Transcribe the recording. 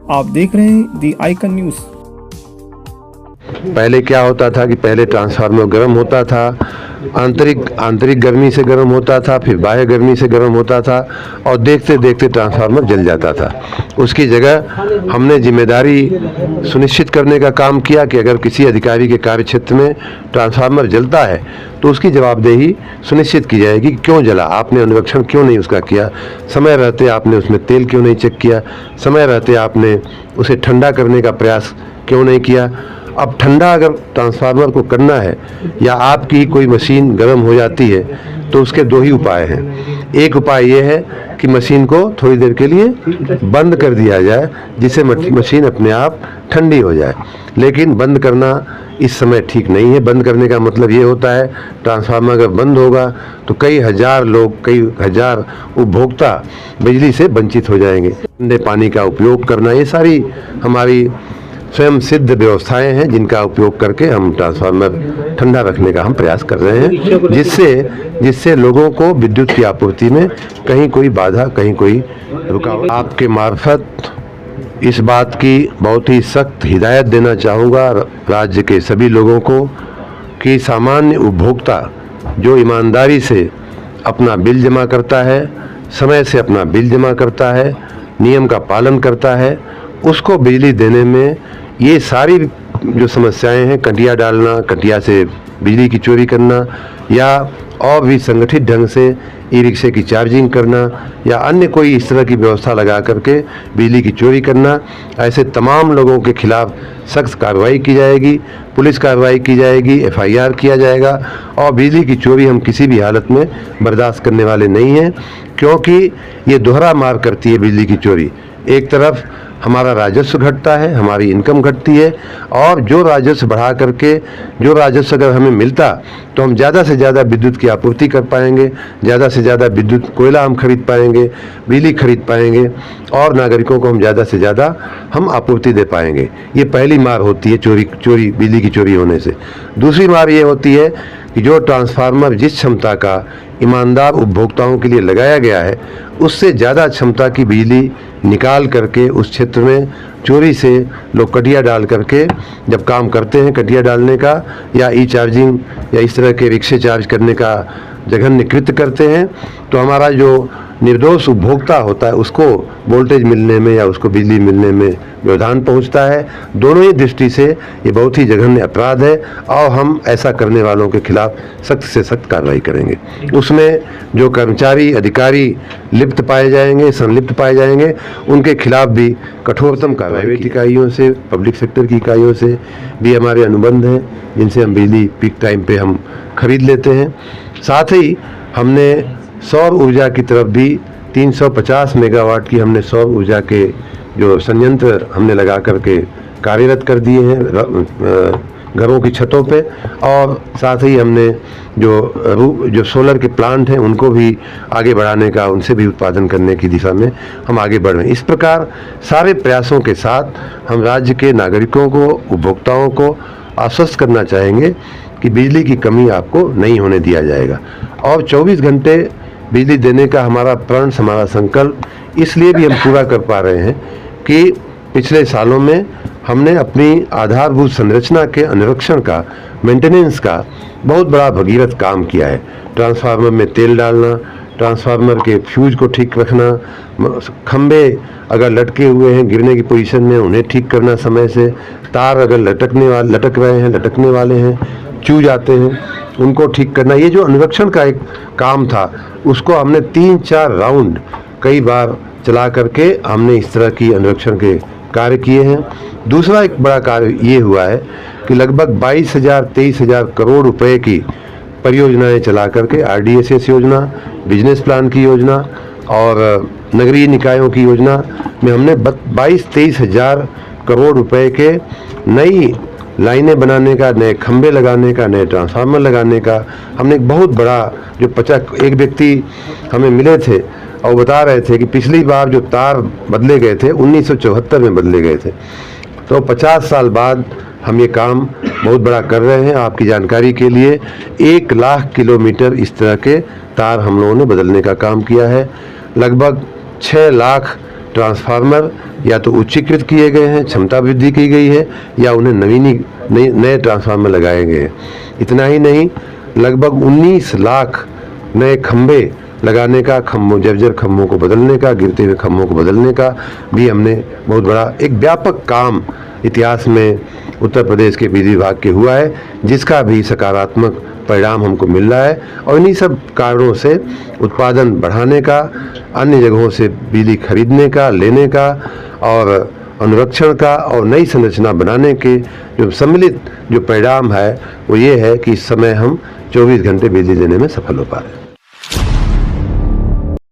आप देख रहे हैं दी आइकन न्यूज़। पहले क्या होता था कि पहले ट्रांसफार्मर गर्म होता था, आंतरिक गर्मी से गर्म होता था, फिर बाह्य गर्मी से गर्म होता था और देखते देखते ट्रांसफार्मर जल जाता था। उसकी जगह हमने जिम्मेदारी सुनिश्चित करने का काम किया कि अगर किसी अधिकारी के कार्य क्षेत्र में ट्रांसफार्मर जलता है तो उसकी जवाबदेही सुनिश्चित की जाएगी कि क्यों जला, आपने अनुरक्षण क्यों नहीं उसका किया, समय रहते आपने उसमें तेल क्यों नहीं चेक किया, समय रहते आपने उसे ठंडा करने का प्रयास क्यों नहीं किया। अब ठंडा अगर ट्रांसफार्मर को करना है या आपकी कोई मशीन गर्म हो जाती है तो उसके दो ही उपाय हैं। एक उपाय ये है कि मशीन को थोड़ी देर के लिए बंद कर दिया जाए जिससे मशीन अपने आप ठंडी हो जाए, लेकिन बंद करना इस समय ठीक नहीं है। बंद करने का मतलब ये होता है ट्रांसफार्मर अगर बंद होगा तो कई हजार लोग, कई हजार उपभोक्ता बिजली से वंचित हो जाएंगे। ठंडे पानी का उपयोग करना, ये सारी हमारी स्वयं सिद्ध व्यवस्थाएं हैं जिनका उपयोग करके हम ट्रांसफार्मर ठंडा रखने का हम प्रयास कर रहे हैं, जिससे लोगों को विद्युत की आपूर्ति में कहीं कोई बाधा, कहीं कोई रुकावट। आपके मार्फत इस बात की बहुत ही सख्त हिदायत देना चाहूँगा राज्य के सभी लोगों को कि सामान्य उपभोक्ता जो ईमानदारी से अपना बिल जमा करता है, समय से अपना बिल जमा करता है, नियम का पालन करता है, उसको बिजली देने में ये सारी जो समस्याएं हैं, कटिया डालना, कटिया से बिजली की चोरी करना या और भी संगठित ढंग से ई रिक्शे की चार्जिंग करना या अन्य कोई इस तरह की व्यवस्था लगा करके बिजली की चोरी करना, ऐसे तमाम लोगों के खिलाफ सख्त कार्रवाई की जाएगी, पुलिस कार्रवाई की जाएगी, FIR किया जाएगा और बिजली की चोरी हम किसी भी हालत में बर्दाश्त करने वाले नहीं हैं, क्योंकि ये दोहरा मार करती है बिजली की चोरी। एक तरफ हमारा राजस्व घटता है, हमारी इनकम घटती है और जो राजस्व बढ़ा करके जो राजस्व अगर हमें मिलता तो हम ज़्यादा से ज़्यादा विद्युत की आपूर्ति कर पाएंगे, ज़्यादा से ज़्यादा विद्युत कोयला हम खरीद पाएंगे, बिजली खरीद पाएंगे और नागरिकों को हम ज़्यादा से ज़्यादा हम आपूर्ति दे पाएंगे। ये पहली मार होती है चोरी बिजली की चोरी होने से। दूसरी मार ये होती है कि जो ट्रांसफार्मर जिस क्षमता का ईमानदार उपभोक्ताओं के लिए लगाया गया है उससे ज़्यादा क्षमता की बिजली निकाल करके उस क्षेत्र में चोरी से लोग कटिया डाल करके जब काम करते हैं, कटिया डालने का या ई चार्जिंग या इस तरह के रिक्शे चार्ज करने का जघन्य कृत्य करते हैं, तो हमारा जो निर्दोष उपभोक्ता होता है उसको वोल्टेज मिलने में या उसको बिजली मिलने में व्यवधान पहुंचता है। दोनों ही दृष्टि से ये बहुत ही जघन्य अपराध है और हम ऐसा करने वालों के खिलाफ सख्त से सख्त कार्रवाई करेंगे। उसमें जो कर्मचारी, अधिकारी लिप्त पाए जाएंगे, संलिप्त पाए जाएंगे, उनके खिलाफ भी कठोरतम कार्रवाई। प्राइवेट इकाइयों से, पब्लिक सेक्टर की इकाइयों से भी हमारे अनुबंध हैं जिनसे हम बिजली पीक टाइम पे हम खरीद लेते हैं। साथ ही हमने सौर ऊर्जा की तरफ भी 350 मेगावाट की हमने सौर ऊर्जा के जो संयंत्र हमने लगा करके कार्यरत कर दिए हैं घरों की छतों पे, और साथ ही हमने जो सोलर के प्लांट हैं उनको भी आगे बढ़ाने का, उनसे भी उत्पादन करने की दिशा में हम आगे बढ़ रहे हैं। इस प्रकार सारे प्रयासों के साथ हम राज्य के नागरिकों को, उपभोक्ताओं को आश्वस्त करना चाहेंगे कि बिजली की कमी आपको नहीं होने दिया जाएगा और 24 घंटे बिजली देने का हमारा प्रण, हमारा संकल्प इसलिए भी हम पूरा कर पा रहे हैं कि पिछले सालों में हमने अपनी आधारभूत संरचना के अनुरक्षण का, मेंटेनेंस का बहुत बड़ा भगीरथ काम किया है। ट्रांसफार्मर में तेल डालना, ट्रांसफार्मर के फ्यूज को ठीक रखना, खंबे अगर लटके हुए हैं, गिरने की पोजीशन में उन्हें ठीक करना समय से, तार अगर लटकने वाले हैं, चूज जाते हैं, उनको ठीक करना। ये जो अनुरक्षण का एक काम था उसको हमने 3-4 राउंड कई बार चला करके हमने इस तरह की अनुरक्षण के कार्य किए हैं। दूसरा एक बड़ा कार्य ये हुआ है कि लगभग 22,000-23,000 करोड़ रुपए की परियोजनाएं चला करके RDSS योजना, बिजनेस प्लान की योजना और नगरीय निकायों की योजना में हमने 22-23 हज़ार करोड़ रुपए के नई लाइनें बनाने का, नए खंबे लगाने का, नए ट्रांसफार्मर लगाने का हमने एक बहुत बड़ा जो एक व्यक्ति हमें मिले थे और बता रहे थे कि पिछली बार जो तार बदले गए थे 1974 में बदले गए थे, तो 50 साल बाद हम ये काम बहुत बड़ा कर रहे हैं। आपकी जानकारी के लिए 1 लाख किलोमीटर इस तरह के तार हम लोगों ने बदलने का काम किया है। लगभग 6 लाख ट्रांसफार्मर या तो उच्चीकृत किए गए हैं, क्षमता वृद्धि की गई है, या उन्हें नए ट्रांसफार्मर लगाए गए हैं। इतना ही नहीं, लगभग 19 लाख नए खंभे लगाने का, जर्जर खंभों को बदलने का, गिरते हुए खंभों को बदलने का भी हमने बहुत बड़ा एक व्यापक काम इतिहास में उत्तर प्रदेश के बिजली विभाग के हुआ है, जिसका भी सकारात्मक परिणाम हमको मिल रहा है। और इन्हीं सब कारणों से उत्पादन बढ़ाने का, अन्य जगहों से बिजली खरीदने का, लेने का और अनुरक्षण का और नई संरचना बनाने के जो सम्मिलित जो परिणाम है वो ये है कि इस समय हम 24 घंटे बिजली देने में सफल हो पा रहे हैं।